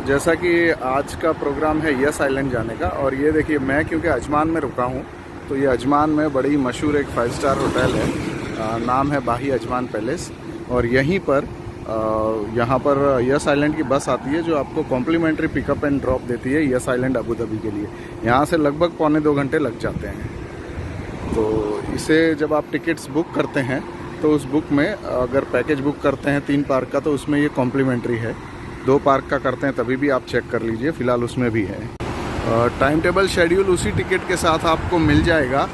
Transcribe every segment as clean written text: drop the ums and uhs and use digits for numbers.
जैसा कि आज का प्रोग्राम है यस आइलैंड जाने का, और ये देखिए मैं क्योंकि अजमान में रुका हूँ, तो ये अजमान में बड़ी मशहूर एक 5 स्टार होटल है, नाम है बाही अजमान पैलेस। और यहीं पर यहाँ पर यस आइलैंड की बस आती है जो आपको कॉम्प्लीमेंट्री पिकअप एंड ड्रॉप देती है यस आइलैंड अबू धाबी के लिए। यहाँ से लगभग पौने 2 घंटे लग जाते हैं। तो इसे जब आप टिकट्स बुक करते हैं तो उस बुक में अगर पैकेज बुक करते हैं 3 पार्क का तो उसमें ये कॉम्प्लीमेंट्री है। 2 पार्क का करते हैं तभी भी आप चेक कर लीजिए, फ़िलहाल उसमें भी है। टाइम टेबल शेड्यूल उसी टिकट के साथ आपको मिल जाएगा,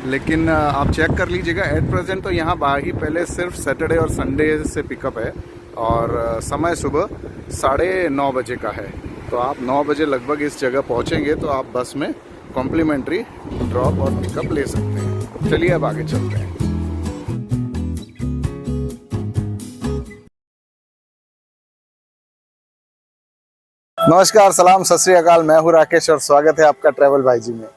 लेकिन आप चेक कर लीजिएगा। एट प्रेजेंट तो यहाँ बाही पहले सिर्फ सैटरडे और संडे से पिकअप है, और समय सुबह 9:30 बजे का है। तो आप 9 बजे लगभग इस जगह पहुँचेंगे तो आप बस में कॉम्प्लीमेंट्री ड्रॉप और पिकअप ले सकते हैं। चलिए अब आगे चलते हैं। नमस्कार, सलाम, सत श्री अकाल। मैं हूँ राकेश और स्वागत है आपका ट्रैवल भाई जी में।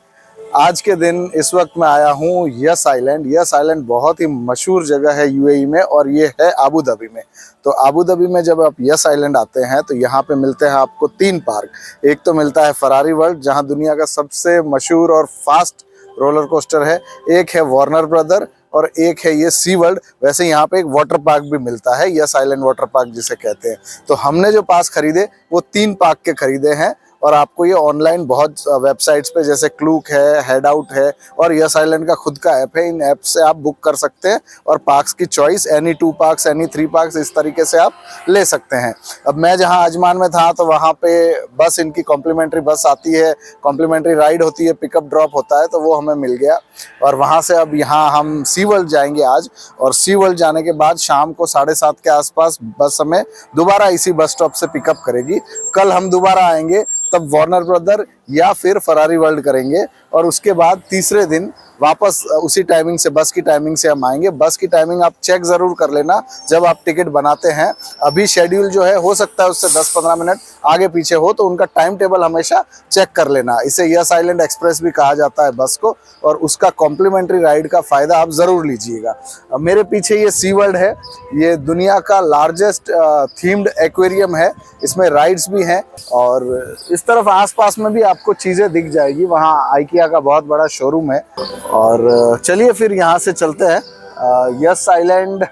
आज के दिन इस वक्त मैं आया हूँ यस आइलैंड। यस आइलैंड बहुत ही मशहूर जगह है यूएई में, और ये है अबू धाबी में। तो अबू धाबी में जब आप यस आइलैंड आते हैं तो यहाँ पे मिलते हैं आपको 3 पार्क। एक तो मिलता है फरारी वर्ल्ड, जहाँ दुनिया का सबसे मशहूर और फास्ट रोलर कोस्टर है। एक है वार्नर ब्रदर, और एक है ये सी वर्ल्ड। वैसे यहाँ पे एक वाटर पार्क भी मिलता है, यस आइलैंड वाटर पार्क जिसे कहते हैं। तो हमने जो पास खरीदे वो 3 पार्क के खरीदे हैं, और आपको ये ऑनलाइन बहुत वेबसाइट्स पे जैसे क्लूक है, हेड आउट है, और यस आइलैंड का खुद का ऐप है। इन ऐप से आप बुक कर सकते हैं और पार्क्स की choice any 2 parks, any 3 parks, इस तरीके से आप ले सकते हैं। अब मैं जहाँ अजमान में था तो वहाँ पे बस इनकी कॉम्प्लीमेंट्री बस आती है, कॉम्प्लीमेंट्री राइड होती है, पिकअप ड्रॉप होता है, तो वो हमें मिल गया। और वहाँ से अब यहाँ हम सी वर्ल्ड जाएंगे आज, और सी वर्ल्ड जाने के बाद शाम को 7:30 के आसपास बस हमें दोबारा इसी बस स्टॉप से पिकअप करेगी। कल हम दोबारा आएंगे तब वार्नर ब्रदर या फिर फरारी वर्ल्ड करेंगे, और उसके बाद तीसरे दिन वापस उसी टाइमिंग से, बस की टाइमिंग से हम आएंगे। बस की टाइमिंग आप चेक ज़रूर कर लेना जब आप टिकट बनाते हैं। अभी शेड्यूल जो है हो सकता है उससे 10-15 मिनट आगे पीछे हो, तो उनका टाइम टेबल हमेशा चेक कर लेना। इसे यस आइलैंड एक्सप्रेस भी कहा जाता है बस को, और उसका कॉम्प्लीमेंट्री राइड का फ़ायदा आप ज़रूर लीजिएगा। मेरे पीछे ये सी वर्ल्ड है, ये दुनिया का लार्जेस्ट थीम्ड एक्वेरियम है। इसमें राइड्स भी हैं, और इस तरफ आसपास में भी आपको चीज़ें दिख जाएगी। वहाँ आइकिया का बहुत बड़ा शोरूम है। और चलिए फिर यहाँ से चलते हैं। यस आइलैंड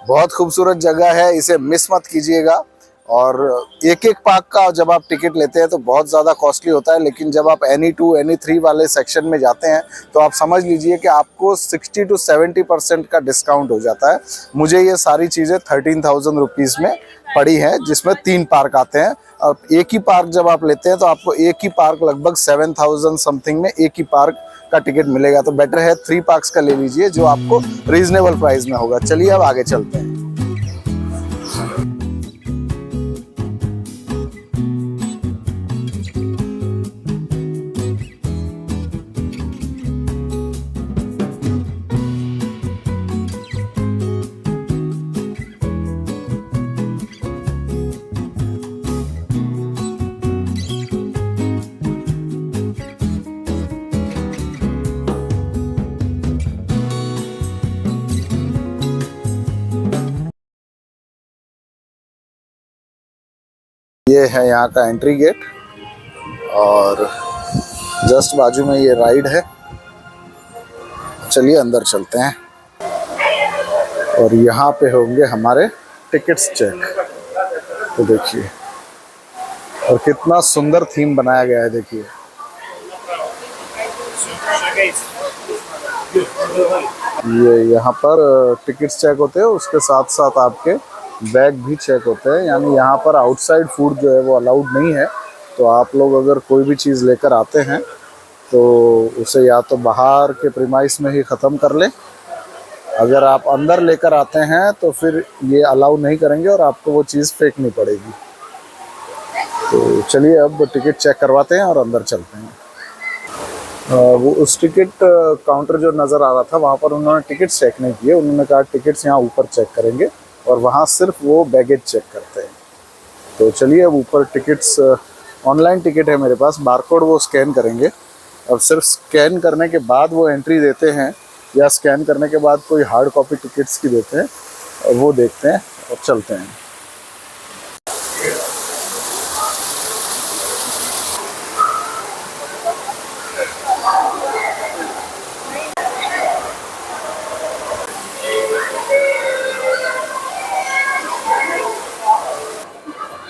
बहुत खूबसूरत जगह है, इसे मिस मत कीजिएगा। और एक पार्क का जब आप टिकट लेते हैं तो बहुत ज़्यादा कॉस्टली होता है, लेकिन जब आप एनी 2, एनी 3 वाले सेक्शन में जाते हैं तो आप समझ लीजिए कि आपको 60 to 70% का डिस्काउंट हो जाता है। मुझे ये सारी चीज़ें 13,000 रुपीज़ में पड़ी है, जिसमें 3 पार्क आते हैं। और एक ही पार्क जब आप लेते हैं तो आपको एक ही पार्क लगभग 7,000 समथिंग में एक ही पार्क का टिकट मिलेगा। तो बेटर है 3 पार्क्स का ले लीजिए जो आपको रीजनेबल प्राइस में होगा। चलिए अब आगे चलते हैं। ये है यहाँ का एंट्री गेट, और जस्ट बाजू में ये राइड है। चलिए अंदर चलते हैं, और यहाँ पे होंगे हमारे टिकट्स चेक। तो देखिए, और कितना सुंदर थीम बनाया गया है। देखिए ये यहाँ पर टिकट्स चेक होते हैं, उसके साथ साथ आपके बैग भी चेक होते हैं। यानी यहाँ पर आउटसाइड फूड जो है वो अलाउड नहीं है। तो आप लोग अगर कोई भी चीज़ लेकर आते हैं तो उसे या तो बाहर के प्रीमाइस में ही ख़त्म कर लें। अगर आप अंदर लेकर आते हैं तो फिर ये अलाउ नहीं करेंगे और आपको वो चीज़ फेंकनी पड़ेगी। तो चलिए अब टिकट चेक करवाते हैं और अंदर चलते हैं। वो उस टिकट काउंटर जो नज़र आ रहा था वहाँ पर उन्होंने टिकट चेक नहीं किए। उन्होंने कहा टिकट्स यहाँ ऊपर चेक करेंगे, और वहाँ सिर्फ वो बैगेज चेक करते हैं। तो चलिए अब ऊपर टिकट्स, ऑनलाइन टिकट है मेरे पास, बारकोड वो स्कैन करेंगे। अब सिर्फ स्कैन करने के बाद वो एंट्री देते हैं, या स्कैन करने के बाद कोई हार्ड कॉपी टिकट्स की देते हैं, और वो देखते हैं और चलते हैं।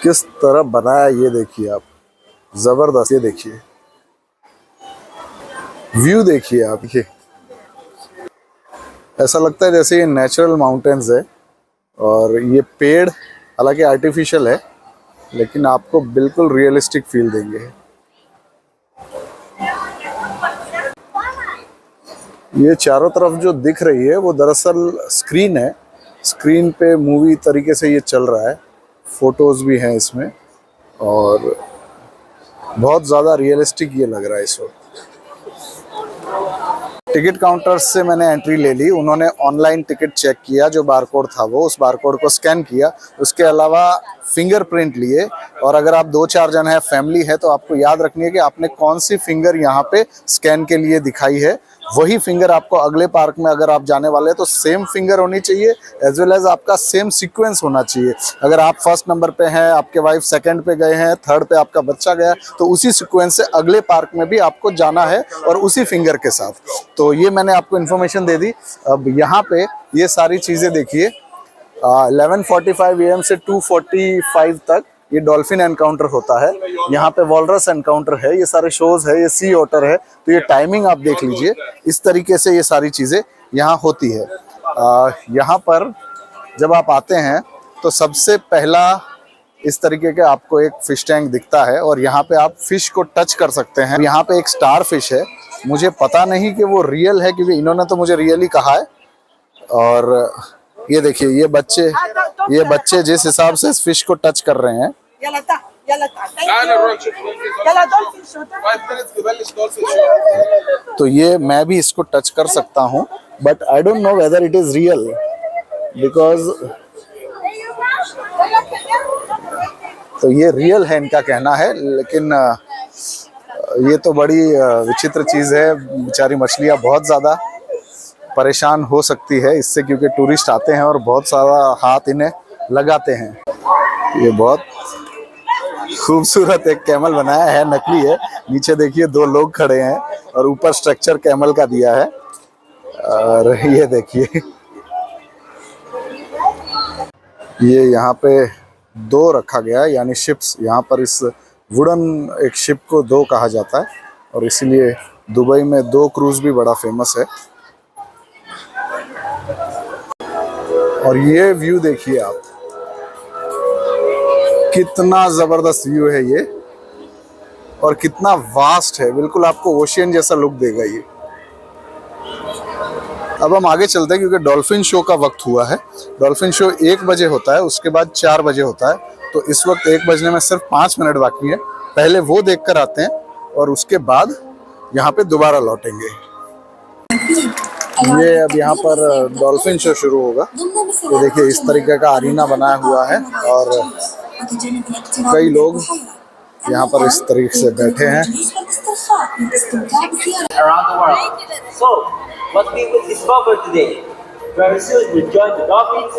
किस तरह बनाया ये देखिए आप, जबरदस्त। ये देखिए व्यू, देखिए आप, ये ऐसा लगता है जैसे ये नेचुरल माउंटेन्स है और ये पेड़ हालांकि आर्टिफिशियल है लेकिन आपको बिल्कुल रियलिस्टिक फील देंगे। ये चारों तरफ जो दिख रही है वो दरअसल स्क्रीन है, स्क्रीन पे मूवी तरीके से ये चल रहा है, फोटोज भी हैं इसमें और बहुत ज़्यादा रियलिस्टिक ये लग रहा है इस वक्त। टिकट काउंटर से मैंने एंट्री ले ली, उन्होंने ऑनलाइन टिकट चेक किया, जो बारकोड था वो उस बारकोड को स्कैन किया, उसके अलावा फिंगरप्रिंट लिए और अगर आप 2-4 जन है, फैमिली है, तो आपको याद रखनी है कि आपने कौन सी फिंगर यहाँ पे स्कैन के लिए दिखाई है, वही फिंगर आपको अगले पार्क में अगर आप जाने वाले हैं तो सेम फिंगर होनी चाहिए, एज वेल एज आपका सेम सीक्वेंस होना चाहिए। अगर आप फर्स्ट नंबर पे हैं, आपके वाइफ सेकंड पे गए हैं, थर्ड पे आपका बच्चा गया, तो उसी सीक्वेंस से अगले पार्क में भी आपको जाना है और उसी फिंगर के साथ। तो ये मैंने आपको इन्फॉर्मेशन दे दी। अब यहाँ पे ये सारी चीज़ें देखिए, 11:45 AM से 2:45 तक ये डॉल्फिन एनकाउंटर होता है, यहाँ पे वॉलरस एनकाउंटर है, ये सारे शोज है, ये सी ओटर है, तो ये टाइमिंग आप देख लीजिए। इस तरीके से ये सारी चीज़ें यहाँ होती है। यहाँ पर जब आप आते हैं तो सबसे पहला इस तरीके के आपको एक फिश टैंक दिखता है और यहाँ पे आप फिश को टच कर सकते हैं। यहाँ पे एक स्टार फिश है, मुझे पता नहीं कि वो रियल है क्योंकि इन्होंने तो मुझे रियल ही कहा है। और ये देखिए ये बच्चे जिस हिसाब से इस फिश को टच कर रहे हैं, तो ये मैं भी इसको टच कर सकता हूँ, but I don't know whether it is real because तो ये रियल है इनका कहना है, लेकिन ये तो बड़ी विचित्र चीज़ है। बेचारी मछलियाँ बहुत ज़्यादा परेशान हो सकती है इससे, क्योंकि टूरिस्ट आते हैं और बहुत सारा हाथ इन्हें लगाते हैं। ये बहुत खूबसूरत एक कैमल बनाया है, नकली है। नीचे देखिए 2 लोग खड़े हैं और ऊपर स्ट्रक्चर कैमल का दिया है। और ये देखिए ये यहाँ पे 2 रखा गया है, यानी शिप्स। यहाँ पर इस वुडन एक शिप को 2 कहा जाता है और इसीलिए दुबई में 2 क्रूज भी बड़ा फेमस है। और ये व्यू देखिए आप, कितना ज़बरदस्त व्यू है ये और कितना वास्ट है, बिल्कुल आपको ओशियन जैसा लुक देगा ये। अब हम आगे चलते हैं क्योंकि डॉल्फिन शो का वक्त हुआ है। डॉल्फिन शो 1 बजे होता है, उसके बाद 4 बजे होता है, तो इस वक्त 1 बजने में सिर्फ 5 मिनट बाकी है। पहले वो देख कर आते हैं और उसके बाद यहाँ पे दोबारा लौटेंगे। ये अब यहाँ पर डॉल्फिन शो शुरू होगा। तो देखिए इस तरीके का अरीना बनाया हुआ है और कई लोग यहाँ पर इस तरीके से बैठे हैं। What we will discover today. Very soon we'll join the dolphins.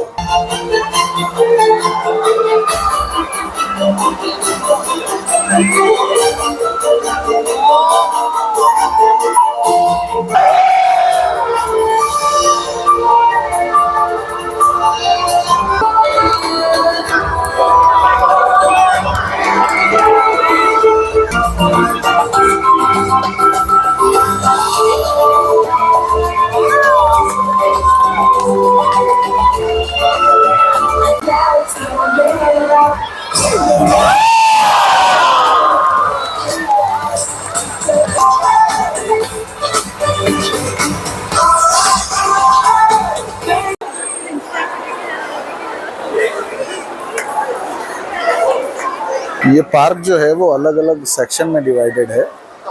ये पार्क जो है वो अलग अलग सेक्शन में डिवाइडेड है।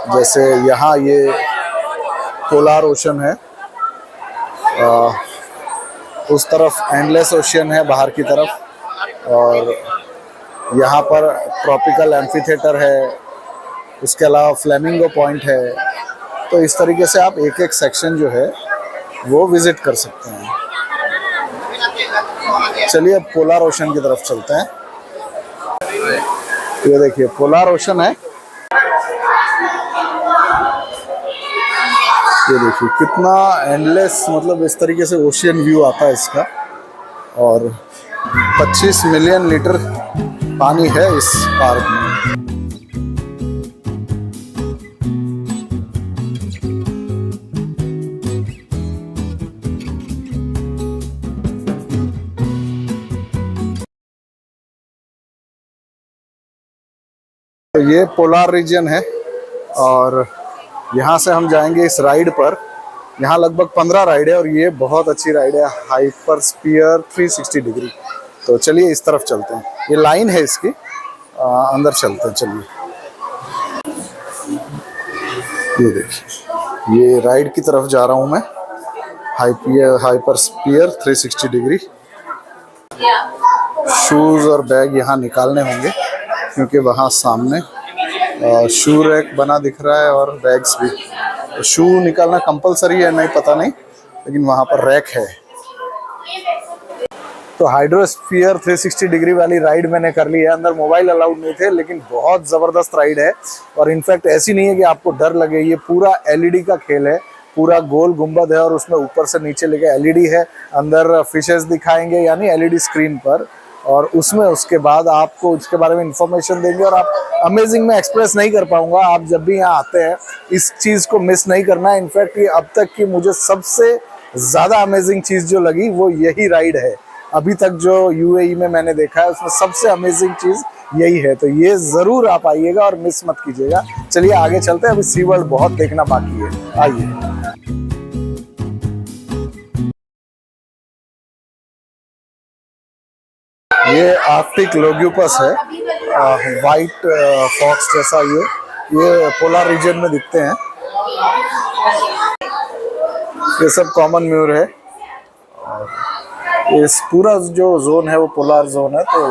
जैसे यहाँ ये पोलार ओशन है, उस तरफ एंडलेस ओशियन है बाहर की तरफ, और यहाँ पर ट्रॉपिकल एम्फीथिएटर है, उसके अलावा फ्लेमिंगो पॉइंट है। तो इस तरीके से आप एक एक सेक्शन जो है वो विजिट कर सकते हैं। चलिए अब पोलार ओशन की तरफ चलते हैं। ये देखिए पोलार ओशन है, ये देखिए कितना एंडलेस, मतलब इस तरीके से ओशियन व्यू आता है इसका। और 25 मिलियन लीटर पानी है इस पार्क में। तो ये पोलार रीजन है और यहाँ से हम जाएंगे इस राइड पर। यहाँ लगभग 15 राइड है और ये बहुत अच्छी राइड है, हाइपर स्पीयर 360 डिग्री। तो चलिए इस तरफ चलते हैं, ये लाइन है इसकी, अंदर चलते हैं। चलिए ये देखिए, ये राइड की तरफ जा रहा हूँ मैं, हाइपर स्पीयर 360 डिग्री। शूज़ और बैग यहाँ निकालने होंगे क्योंकि वहाँ सामने शू रैक बना दिख रहा है और बैग्स भी। तो शू निकालना कंपलसरी है नहीं, पता नहीं, लेकिन वहाँ पर रैक है। तो हाइड्रोस्फीयर 360 डिग्री वाली राइड मैंने कर ली है। अंदर मोबाइल अलाउड नहीं थे, लेकिन बहुत ज़बरदस्त राइड है। और इनफैक्ट ऐसी नहीं है कि आपको डर लगे, ये पूरा एलईडी का खेल है, पूरा गोल गुंबद है और उसमें ऊपर से नीचे लेके एलईडी है। अंदर फिशेस दिखाएंगे यानी एलईडी स्क्रीन पर, और उसमें उसके बाद आपको उसके बारे में इंफॉर्मेशन देंगे। और आप अमेजिंग में एक्सप्रेस नहीं कर पाऊंगा, आप जब भी यहाँ आते हैं इस चीज़ को मिस नहीं करना। इनफैक्ट ये अब तक की मुझे सबसे ज़्यादा अमेजिंग चीज़ जो लगी वो यही राइड है। अभी तक जो यूएई में मैंने देखा है उसमें सबसे अमेजिंग चीज़ यही है। तो ये ज़रूर आप आइएगा और मिस मत कीजिएगा। चलिए आगे चलते हैं, अभी सी वर्ल्ड बहुत देखना बाकी है, आइए। ये आर्कटिक लोग्यूपस है, वाइट फॉक्स जैसा। ये पोलर रीजन में दिखते हैं। ये सब कॉमन म्यूर है। और इस पूरा जो जोन है वो पोलर जोन है, तो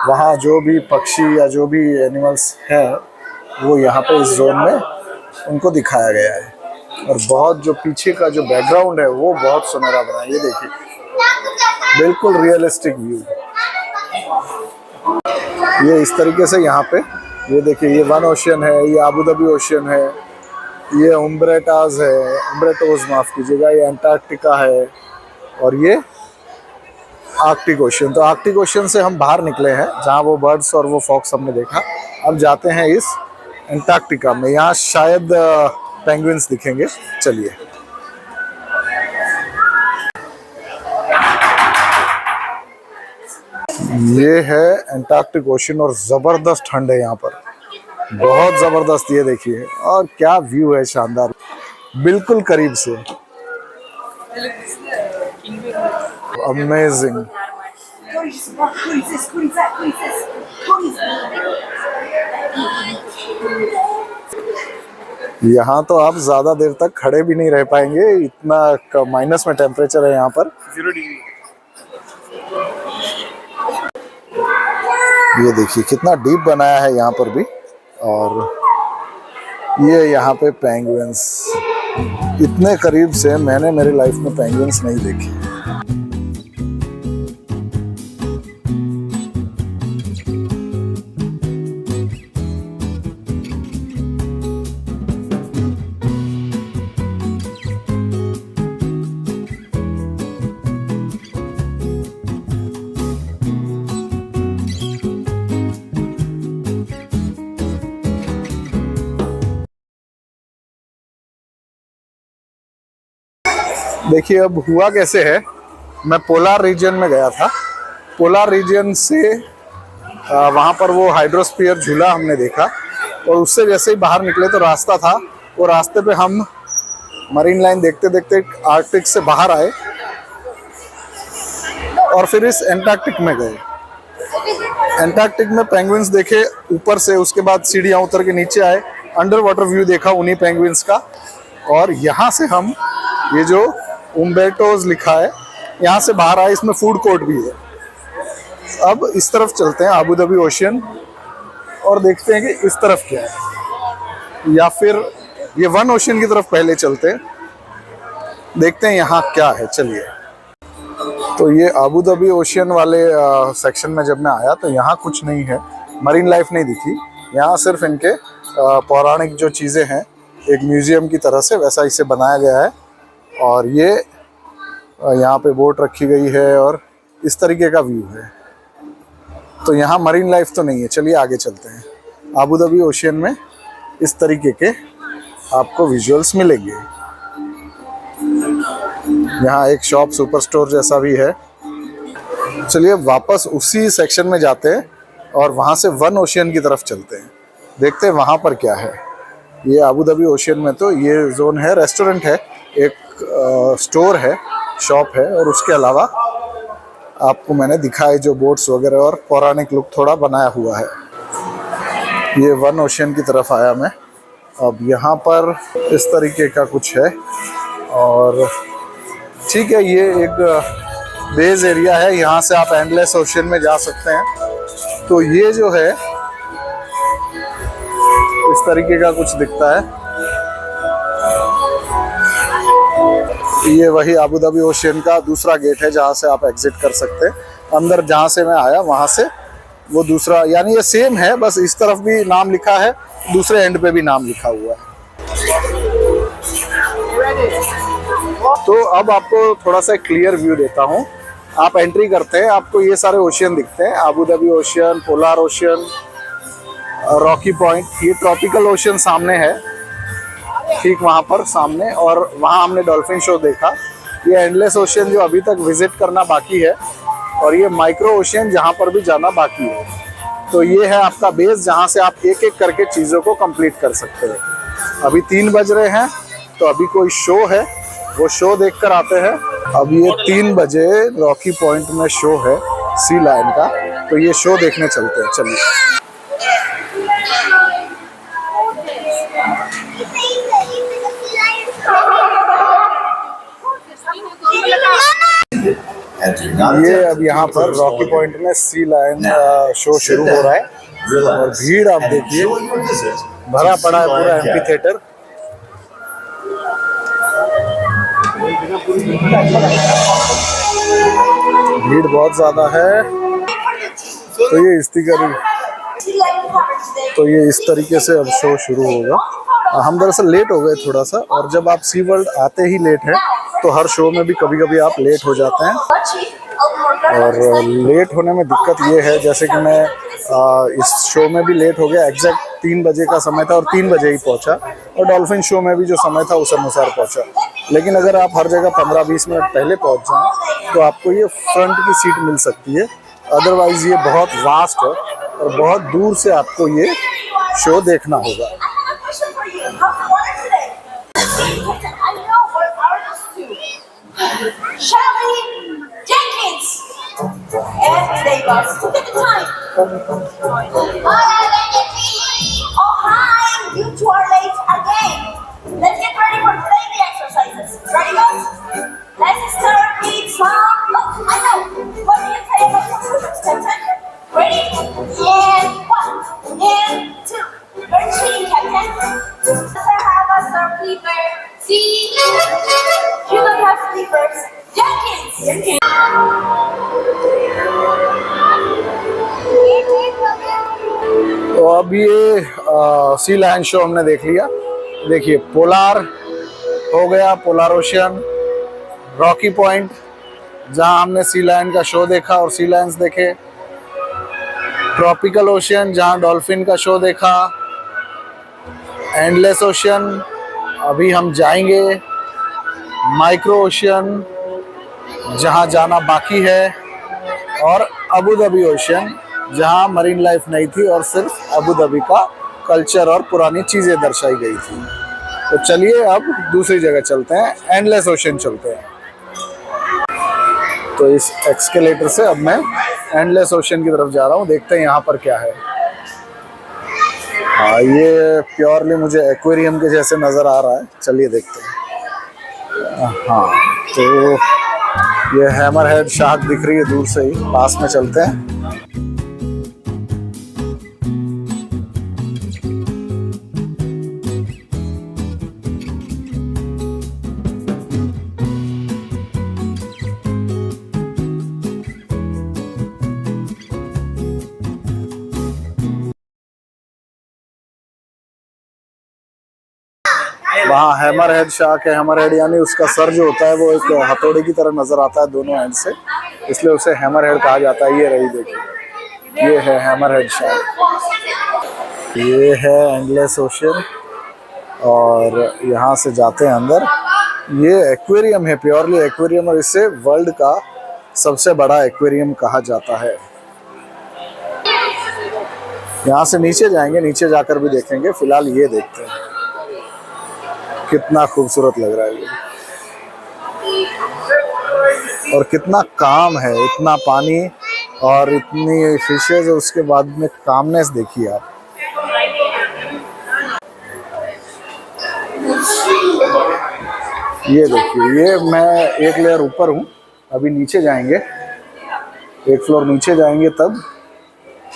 वहाँ जो भी पक्षी या जो भी एनिमल्स हैं वो यहाँ पे इस जोन में उनको दिखाया गया है। और बहुत जो पीछे का जो बैकग्राउंड है वो बहुत सुनहरा बना है। ये देखिए, बिल्कुल रियलिस्टिक व्यू। ये इस तरीके से यहाँ पे, ये देखिए, ये वन ओशियन है, ये आबू धाबी ओशियन है, ये उम्ब्रेटाज है, उम्ब्रेटोज माफ़ कीजिएगा, ये अंटार्कटिका है, और ये आर्कटिक ओशियन। तो आर्कटिक ओशियन से हम बाहर निकले हैं, जहाँ वो बर्ड्स और वो फॉक्स हमने देखा। अब जाते हैं इस अंटार्कटिका में, यहाँ शायद पेंगुइन्स दिखेंगे। चलिए। ये है अंटार्कटिक ओशन और ज़बरदस्त ठंड है यहाँ पर, बहुत ज़बरदस्त। ये देखिए, और क्या व्यू है, शानदार, बिल्कुल करीब से, अमेजिंग। यहाँ तो आप ज़्यादा देर तक खड़े भी नहीं रह पाएंगे, इतना माइनस में टेम्परेचर है यहाँ पर, 0 डिग्री। ये देखिए कितना डीप बनाया है यहाँ पर भी। और ये यहाँ पे पेंगुइन्स, इतने करीब से मैंने मेरी लाइफ में पेंगुइन्स नहीं देखे। देखिए अब हुआ कैसे है, मैं पोलार रीजन में गया था। पोलार रीजन से वहाँ पर वो हाइड्रोस्फीयर झूला हमने देखा, और उससे जैसे ही बाहर निकले तो रास्ता था, वो रास्ते पे हम मरीन लाइन देखते देखते आर्कटिक से बाहर आए और फिर इस एंटार्कटिक में गए। एंटार्कटिक में पेंगुइन्स देखे ऊपर से, उसके बाद सीढ़ियाँ उतर के नीचे आए, अंडर वाटर व्यू देखा उन्हीं पेंगुइन्स का। और यहाँ से हम, ये जो उम्ब्रेटोज लिखा है, यहाँ से बाहर आए। इसमें फूड कोर्ट भी है। अब इस तरफ चलते हैं, आबू धाबी ओशियन, और देखते हैं कि इस तरफ क्या है, या फिर ये वन ओशियन की तरफ पहले चलते हैं, देखते हैं यहाँ क्या है। चलिए। तो ये आबू धाबी ओशियन वाले सेक्शन में जब मैं आया तो यहाँ कुछ नहीं है, मरीन लाइफ नहीं दिखी। यहाँ सिर्फ इनके पौराणिक जो चीज़ें हैं, एक म्यूजियम की तरह से वैसा इसे बनाया गया है। और ये यहाँ पे बोट रखी गई है और इस तरीके का व्यू है। तो यहाँ मरीन लाइफ तो नहीं है। चलिए आगे चलते हैं। अबू धाबी ओशियन में इस तरीके के आपको विजुअल्स मिलेंगे। यहाँ एक शॉप सुपर स्टोर जैसा भी है। चलिए वापस उसी सेक्शन में जाते हैं और वहाँ से वन ओशियन की तरफ चलते हैं, देखते हैं वहाँ पर क्या है। ये अबू धाबी ओशियन में तो ये जोन है, रेस्टोरेंट है, एक स्टोर है, शॉप है, और उसके अलावा आपको मैंने दिखाए जो बोट्स वगैरह और पौराणिक लुक थोड़ा बनाया हुआ है। ये वन ओशियन की तरफ आया मैं। अब यहाँ पर इस तरीके का कुछ है और ठीक है, ये एक बेस एरिया है, यहाँ से आप एंडलेस ओशियन में जा सकते हैं। तो ये जो है इस तरीके का कुछ दिखता है। ये वही अबू धाबी ओशियन का दूसरा गेट है जहाँ से आप एग्जिट कर सकते हैं। अंदर जहाँ से मैं आया वहाँ से वो दूसरा, यानी ये सेम है, बस इस तरफ भी नाम लिखा है, दूसरे एंड पे भी नाम लिखा हुआ है। तो अब आपको थोड़ा सा क्लियर व्यू देता हूँ। आप एंट्री करते हैं, आपको ये सारे ओशियन दिखते हैं, Abu Dhabi ocean, polar ocean, Rocky point. ये ट्रॉपिकल ओशियन सामने है, ठीक वहाँ पर सामने, और वहाँ हमने डॉल्फिन शो देखा। ये एंडलेस ओशियन जो अभी तक विजिट करना बाकी है, और ये माइक्रो ओशियन जहाँ पर भी जाना बाकी है। तो ये है आपका बेस जहाँ से आप एक एक करके चीज़ों को कंप्लीट कर सकते हैं। अभी 3 बज रहे हैं, तो अभी कोई शो है, वो शो देख कर आते हैं। अब ये 3 बजे रॉकी पॉइंट में शो है सी लायन का, तो ये शो देखने चलते हैं। चलिए। ये अब यहाँ पर रॉकी पॉइंट में सी लायन शो शुरू हो रहा है और भीड़ आप देखिए, भरा पड़ा है पूरा एम्फी थिएटर। भीड़ बहुत ज्यादा है। तो ये इस तरीके से अब शो शुरू होगा। हम दरअसल लेट हो गए थोड़ा सा, और जब आप सी वर्ल्ड आते ही लेट है तो हर शो में भी कभी कभी आप लेट हो जाते हैं। और लेट होने में दिक्कत ये है, जैसे कि मैं इस शो में भी लेट हो गया। एग्जैक्ट 3 बजे का समय था और 3 बजे ही पहुंचा, और डॉल्फिन शो में भी जो समय था उस अनुसार पहुंचा। लेकिन अगर आप हर जगह 15-20 मिनट पहले पहुंच जाएं तो आपको ये फ्रंट की सीट मिल सकती है। अदरवाइज ये बहुत वास्ट है और बहुत दूर से आपको ये शो देखना होगा। Everyday bus. Look at the time. Oh, hi. You two are late again. Let's get ready for daily exercises. Ready, guys? Let's start with some... Oh, I know. What do you say about some push-ups, Captain? Ready? And 1, and 2. We're cheating, Captain. Does I have a sleeper? See? You don't have sleepers. Jenkins! तो अब ये sea lion show हमने देख लिया। देखिए, polar हो गया, polar ocean, Rocky point जहां हमने सी लायन का शो देखा और सी लायंस देखे, ट्रॉपिकल ओशियन जहां डॉल्फिन का शो देखा, एंडलेस ओशियन अभी हम जाएंगे, माइक्रो ओशियन जहां जाना बाकी है, और अबू धाबी ओशियन जहां मरीन लाइफ नहीं थी और सिर्फ अबू धाबी का कल्चर और पुरानी चीज़ें दर्शाई गई थी। तो चलिए अब दूसरी जगह चलते हैं, एंडलेस ओशियन चलते हैं। तो इस एक्सकेलेटर से अब मैं एंडलेस ओशियन की तरफ जा रहा हूँ, देखते हैं यहाँ पर क्या है। हाँ, ये प्योरली मुझे एक्वेरियम के जैसे नज़र आ रहा है, चलिए देखते हैं। हाँ, तो ये हैमर हेड शार्क दिख रही है दूर से ही, पास में चलते हैं। वहाँ हैमर हेड शार्क है। हैमर हेड यानी उसका सर जो होता है वो एक हथौड़े की तरह नजर आता है दोनों एंड से, इसलिए उसे हैमर हेड कहा जाता है। ये रही देखिए, ये है हैमरहेड शार्क, ये है एंडलेस ओशन, और यहाँ से जाते हैं अंदर। ये एक्वेरियम है, प्योरली एक्वेरियम, और इसे वर्ल्ड का सबसे बड़ा एक्वेरियम कहा जाता है। यहाँ से नीचे जाएंगे, नीचे जाकर भी देखेंगे। फिलहाल ये देखते हैं, कितना खूबसूरत लग रहा है ये, और कितना काम है, इतना पानी और इतनी फिशेज, और उसके बाद में कामनेस देखिए आप। ये देखिए, ये मैं एक लेयर ऊपर हूँ, अभी नीचे जाएंगे, एक फ्लोर नीचे जाएंगे तब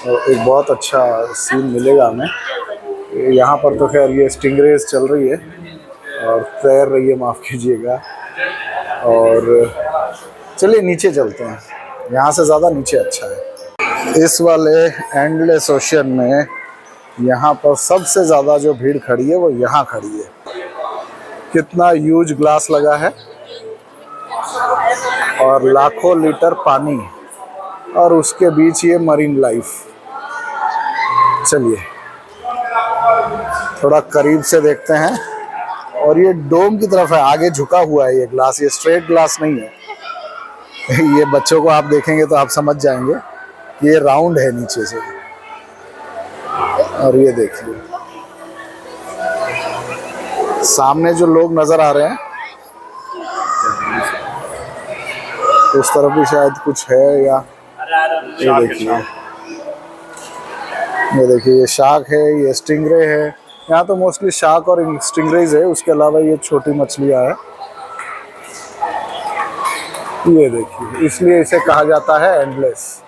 एक बहुत अच्छा सीन मिलेगा हमें। यहाँ पर तो खैर ये स्टिंगरेज चल रही है और तैर रही है, माफ़ कीजिएगा। और चलिए नीचे चलते हैं, यहाँ से ज़्यादा नीचे अच्छा है। इस वाले एंडलेस ओशन में यहाँ पर सबसे ज़्यादा जो भीड़ खड़ी है वो यहाँ खड़ी है। कितना ह्यूज ग्लास लगा है और लाखों लीटर पानी, और उसके बीच ये मरीन लाइफ। चलिए थोड़ा करीब से देखते हैं, और ये डोम की तरफ है, आगे झुका हुआ है ये ग्लास, ये स्ट्रेट ग्लास नहीं है। ये बच्चों को आप देखेंगे तो आप समझ जाएंगे, ये राउंड है नीचे से। और ये देखिए सामने जो लोग नजर आ रहे हैं, उस तरफ भी शायद कुछ है, या ये देखिए, ये देखिए, ये शार्क है, ये स्टिंगरे है। यहाँ तो मोस्टली शार्क और स्टिंगरेज है, उसके अलावा ये छोटी मछलियाँ हैं। ये देखिए, इसलिए इसे कहा जाता है एंडलेस।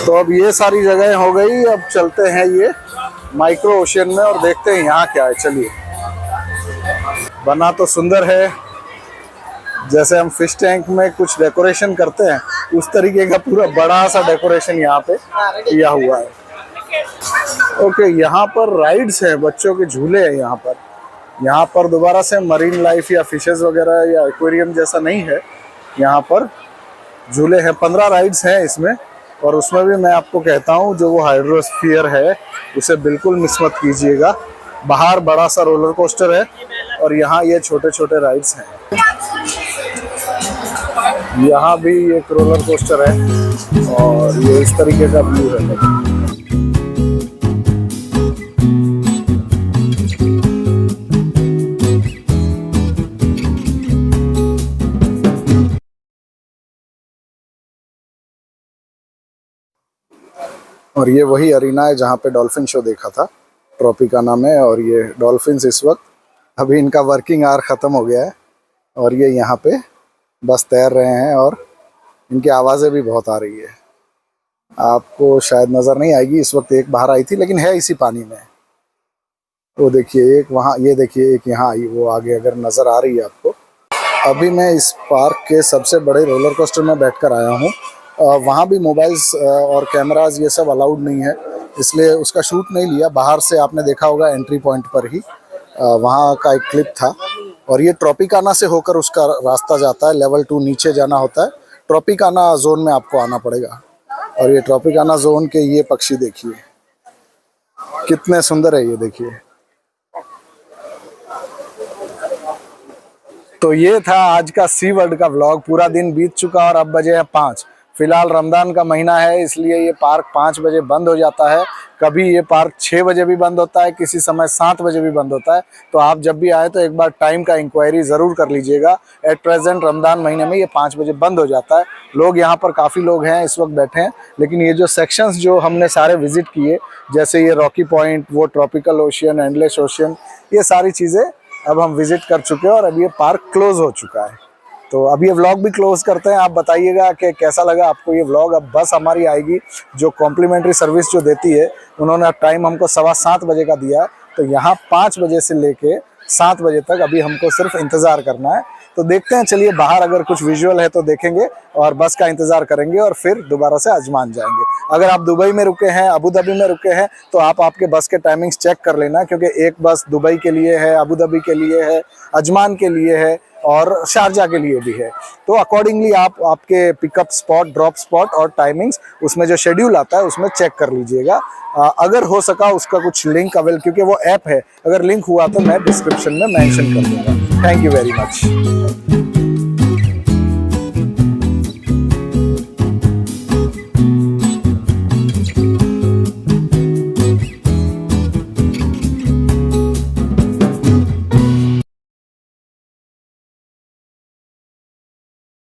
तो अब ये सारी जगह हो गई, अब चलते हैं ये माइक्रो ओशन में और देखते हैं यहाँ क्या है। चलिए, बना तो सुंदर है, जैसे हम फिश टैंक में कुछ डेकोरेशन करते हैं उस तरीके का पूरा बड़ा सा डेकोरेशन यहाँ पे किया हुआ है। ओके, यहाँ पर राइड्स हैं, बच्चों के झूले हैं यहाँ पर। यहाँ पर दोबारा से मरीन लाइफ या फिशेस वगैरह या एक्वेरियम जैसा नहीं है, यहाँ पर झूले हैं। 15 राइड्स हैं इसमें, और उसमें भी मैं आपको कहता हूँ जो वो हाइड्रोस्फीयर है उसे बिल्कुल मिस मत कीजिएगा। बाहर बड़ा सा रोलर कोस्टर है और यहाँ ये छोटे छोटे राइड्स हैं। यहाँ भी एक रोलर कोस्टर है और ये इस तरीके का व्यू है। और ये वही अरीना है जहाँ पे डॉल्फिन शो देखा था ट्रॉपिकाना में, और ये डॉल्फिन्स इस वक्त, अभी इनका वर्किंग आवर ख़त्म हो गया है और ये यहाँ पे बस तैर रहे हैं, और इनकी आवाज़ें भी बहुत आ रही है। आपको शायद नज़र नहीं आएगी, इस वक्त एक बाहर आई थी लेकिन है इसी पानी में। वो देखिए एक वहाँ, ये देखिए एक यहाँ आई, वो आगे अगर नज़र आ रही है आपको। अभी मैं इस पार्क के सबसे बड़े रोलर कोस्टर में बैठकर आया हूँ। वहाँ भी मोबाइल्स और कैमरास ये सब अलाउड नहीं है, इसलिए उसका शूट नहीं लिया। बाहर से आपने देखा होगा एंट्री पॉइंट पर ही वहाँ का एक क्लिप था। और ये ट्रॉपिकाना से होकर उसका रास्ता जाता है, लेवल 2 नीचे जाना होता है। ट्रॉपिकाना जोन में आपको आना पड़ेगा। और ये ट्रॉपिकाना जोन के ये पक्षी देखिए कितने सुंदर है, ये देखिए। तो ये था आज का सी वर्ल्ड का व्लॉग। पूरा दिन बीत चुका और अब बजे हैं 5। फिलहाल रमज़ान का महीना है, इसलिए ये पार्क 5 बजे बंद हो जाता है। कभी ये पार्क 6 बजे भी बंद होता है, किसी समय 7 बजे भी बंद होता है। तो आप जब भी आए तो एक बार टाइम का इंक्वायरी ज़रूर कर लीजिएगा। एट प्रेजेंट रमज़ान महीने में ये 5 बजे बंद हो जाता है। लोग यहाँ पर काफ़ी लोग हैं इस वक्त बैठे हैं, लेकिन ये जो सेक्शंस जो हमने सारे विज़िट किए, जैसे ये रॉकी पॉइंट, वो ट्रॉपिकल ओशियन, एंडलेस ओशियन, ये सारी चीज़ें अब हम विज़िट कर चुके हैं और अब ये पार्क क्लोज़ हो चुका है। तो अब ये व्लॉग भी क्लोज़ करते हैं। आप बताइएगा कि कैसा लगा आपको ये व्लॉग। अब बस हमारी आएगी जो कॉम्प्लीमेंट्री सर्विस जो देती है, उन्होंने टाइम हमको 7:15 बजे का दिया है। तो यहाँ 5 बजे से लेके 7 बजे तक अभी हमको सिर्फ इंतज़ार करना है। तो देखते हैं, चलिए बाहर अगर कुछ विजुअल है तो देखेंगे और बस का इंतज़ार करेंगे और फिर दोबारा से अजमान जाएंगे। अगर आप दुबई में रुके हैं, अबू धाबी में रुके हैं, तो आप आपके बस के टाइमिंग्स चेक कर लेना, क्योंकि एक बस दुबई के लिए है, अबू धाबी के लिए है, अजमान के लिए है और शारजा के लिए भी है। तो अकॉर्डिंगली आप आपके पिकअप स्पॉट, ड्रॉप स्पॉट और टाइमिंग्स उसमें जो शेड्यूल आता है उसमें चेक कर लीजिएगा। अगर हो सका उसका कुछ लिंक अवेल, क्योंकि वो ऐप है, अगर लिंक हुआ तो मैं डिस्क्रिप्शन में मेंशन कर दूंगा। Thank you very much.